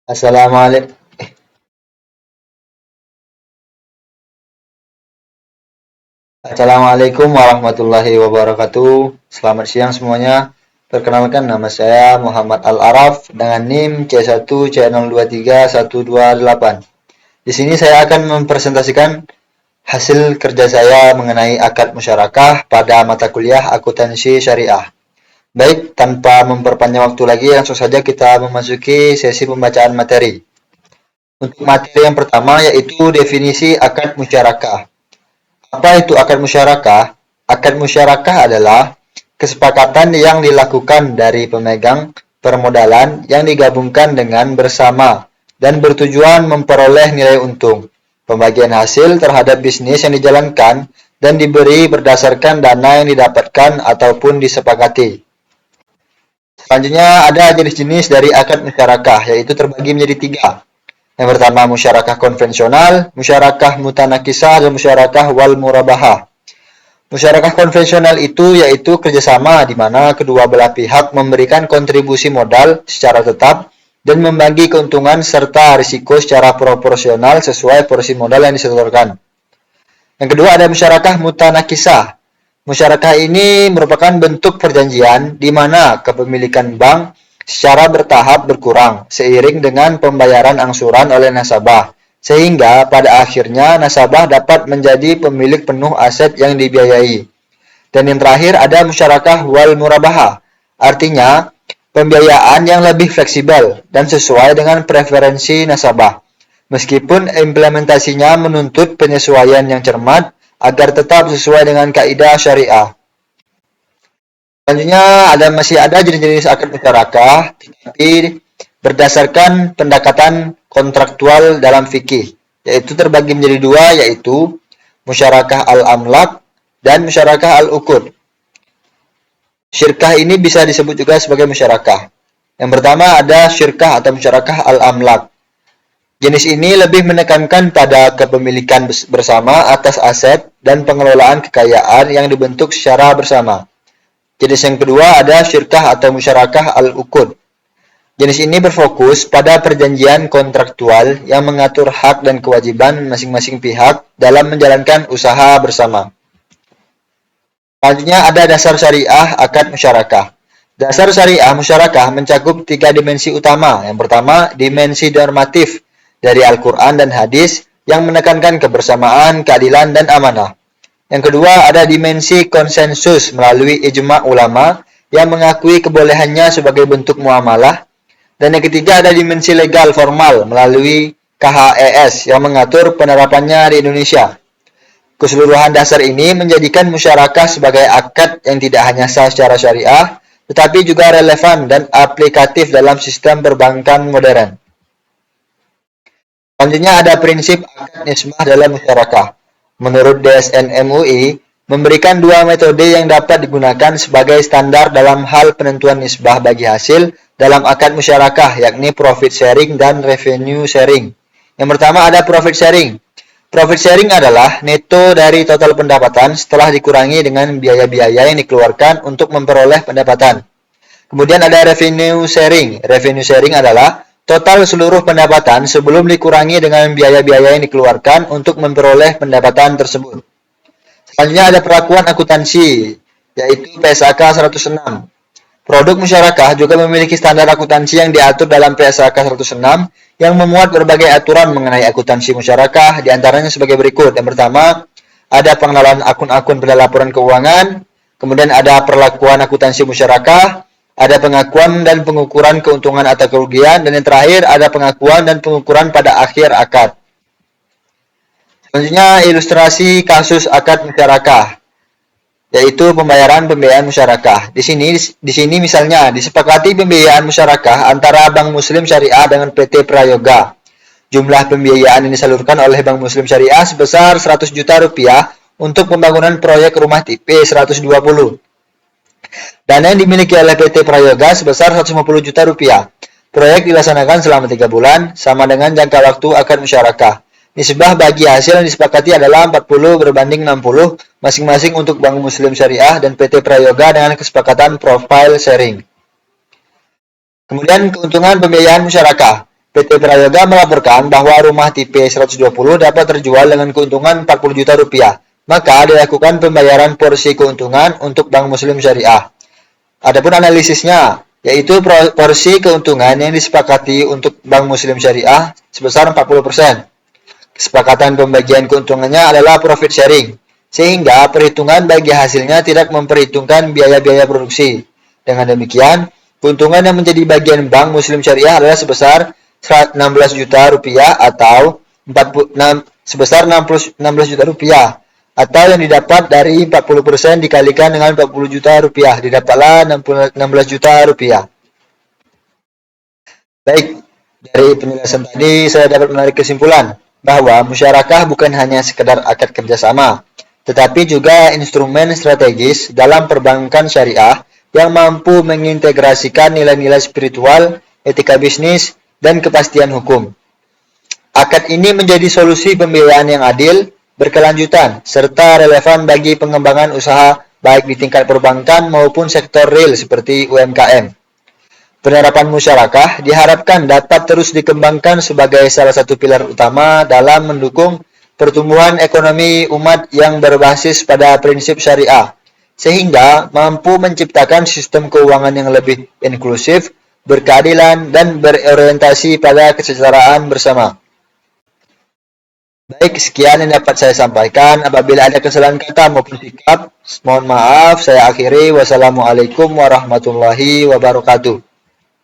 Assalamualaikum. Assalamualaikum warahmatullahi wabarakatuh. Selamat siang semuanya. Perkenalkan nama saya Muhammad Al-Araf dengan NIM C1C0231128. Di sini saya akan mempresentasikan hasil kerja saya mengenai akad musyarakah pada mata kuliah akuntansi syariah. Baik, tanpa memperpanjang waktu lagi, langsung saja kita memasuki sesi pembacaan materi. Untuk materi yang pertama yaitu definisi akad musyarakah. Apa itu akad musyarakah? Akad musyarakah adalah kesepakatan yang dilakukan dari pemegang permodalan yang digabungkan dengan bersama dan bertujuan memperoleh nilai untung, pembagian hasil terhadap bisnis yang dijalankan, dan diberi berdasarkan dana yang didapatkan ataupun disepakati. Selanjutnya ada jenis-jenis dari akad musyarakah, yaitu terbagi menjadi tiga. Yang pertama musyarakah konvensional, musyarakah mutanakisah, dan musyarakah wal murabahah. Musyarakah konvensional itu yaitu kerjasama di mana kedua belah pihak memberikan kontribusi modal secara tetap dan membagi keuntungan serta risiko secara proporsional sesuai porsi modal yang disetorkan. Yang kedua ada musyarakah mutanakisah. Musyarakah ini merupakan bentuk perjanjian di mana kepemilikan bank secara bertahap berkurang seiring dengan pembayaran angsuran oleh nasabah, sehingga pada akhirnya nasabah dapat menjadi pemilik penuh aset yang dibiayai. Dan yang terakhir ada musyarakah wal murabahah, artinya pembiayaan yang lebih fleksibel dan sesuai dengan preferensi nasabah, meskipun implementasinya menuntut penyesuaian yang cermat agar tetap sesuai dengan kaidah syariah. Selanjutnya masih ada jenis-jenis akad musyarakah, tetapi berdasarkan pendekatan kontraktual dalam fikih, yaitu terbagi menjadi dua, yaitu musyarakah al-amlak dan musyarakah al-uqud. Syirkah ini bisa disebut juga sebagai musyarakah. Yang pertama ada syirkah atau musyarakah al-amlak. Jenis ini lebih menekankan pada kepemilikan bersama atas aset dan pengelolaan kekayaan yang dibentuk secara bersama. Jenis yang kedua ada syirkah atau musyarakah al-uqud. Jenis ini berfokus pada perjanjian kontraktual yang mengatur hak dan kewajiban masing-masing pihak dalam menjalankan usaha bersama. Selanjutnya ada dasar syariah akad musyarakah. Dasar syariah musyarakah mencakup tiga dimensi utama. Yang pertama, dimensi normatif dari Al-Quran dan hadis yang menekankan kebersamaan, keadilan, dan amanah. Yang kedua, ada dimensi konsensus melalui ijma' ulama yang mengakui kebolehannya sebagai bentuk muamalah. Dan yang ketiga, ada dimensi legal formal melalui KHES yang mengatur penerapannya di Indonesia. Keseluruhan dasar ini menjadikan musyarakah sebagai akad yang tidak hanya sah secara syariah, tetapi juga relevan dan aplikatif dalam sistem perbankan modern. Selanjutnya ada prinsip akad nisbah dalam musyarakah. Menurut DSN MUI, memberikan dua metode yang dapat digunakan sebagai standar dalam hal penentuan nisbah bagi hasil dalam akad musyarakah, yakni profit sharing dan revenue sharing. Yang pertama ada profit sharing. Profit sharing adalah neto dari total pendapatan setelah dikurangi dengan biaya-biaya yang dikeluarkan untuk memperoleh pendapatan. Kemudian ada revenue sharing. Revenue sharing adalah total seluruh pendapatan sebelum dikurangi dengan biaya-biaya yang dikeluarkan untuk memperoleh pendapatan tersebut. Selanjutnya ada perlakuan akuntansi, yaitu PSAK 106. Produk musyarakah juga memiliki standar akuntansi yang diatur dalam PSAK 106 yang memuat berbagai aturan mengenai akuntansi musyarakah, diantaranya sebagai berikut. Yang pertama, ada pengenalan akun-akun pada laporan keuangan, kemudian ada perlakuan akuntansi musyarakah, ada pengakuan dan pengukuran keuntungan atau kerugian, dan yang terakhir ada pengakuan dan pengukuran pada akhir akad. Selanjutnya ilustrasi kasus akad musyarakah, yaitu pembayaran musyarakah. Di sini misalnya disepakati pembiayaan musyarakah antara Bank Muslim Syariah dengan PT Prayoga. Jumlah pembiayaan yang disalurkan oleh Bank Muslim Syariah sebesar 100 juta rupiah untuk pembangunan proyek rumah tipe 120. Dana yang dimiliki oleh PT Prayoga sebesar 150 juta rupiah. Proyek dilaksanakan selama 3 bulan, sama dengan jangka waktu akad musyarakah. Nisbah bagi hasil yang disepakati adalah 40 berbanding 60, masing-masing untuk Bank Muslim Syariah dan PT Prayoga dengan kesepakatan profile sharing. Kemudian keuntungan pembiayaan musyarakah. PT Prayoga melaporkan bahwa rumah tipe 120 dapat terjual dengan keuntungan 40 juta rupiah. Maka dilakukan pembayaran porsi keuntungan untuk Bank Muslim Syariah. Adapun analisisnya, yaitu porsi keuntungan yang disepakati untuk Bank Muslim Syariah sebesar 40%. Kesepakatan pembagian keuntungannya adalah profit sharing, sehingga perhitungan bagi hasilnya tidak memperhitungkan biaya-biaya produksi. Dengan demikian, keuntungan yang menjadi bagian Bank Muslim Syariah adalah sebesar 16 juta rupiah atau 16 juta rupiah, atau yang didapat dari 40% dikalikan dengan 40 juta rupiah, didapatlah 16 juta rupiah. Baik, dari penjelasan tadi saya dapat menarik kesimpulan bahwa musyarakah bukan hanya sekedar akad kerjasama, tetapi juga instrumen strategis dalam perbankan syariah yang mampu mengintegrasikan nilai-nilai spiritual, etika bisnis, dan kepastian hukum. Akad ini menjadi solusi pembiayaan yang adil, berkelanjutan, serta relevan bagi pengembangan usaha baik di tingkat perbankan maupun sektor real seperti UMKM. Penerapan musyarakah diharapkan dapat terus dikembangkan sebagai salah satu pilar utama dalam mendukung pertumbuhan ekonomi umat yang berbasis pada prinsip syariah, sehingga mampu menciptakan sistem keuangan yang lebih inklusif, berkeadilan, dan berorientasi pada kesetaraan bersama. Baik, sekian yang dapat saya sampaikan. Apabila ada kesalahan kata maupun sikap, mohon maaf. Saya akhiri. Wassalamualaikum warahmatullahi wabarakatuh.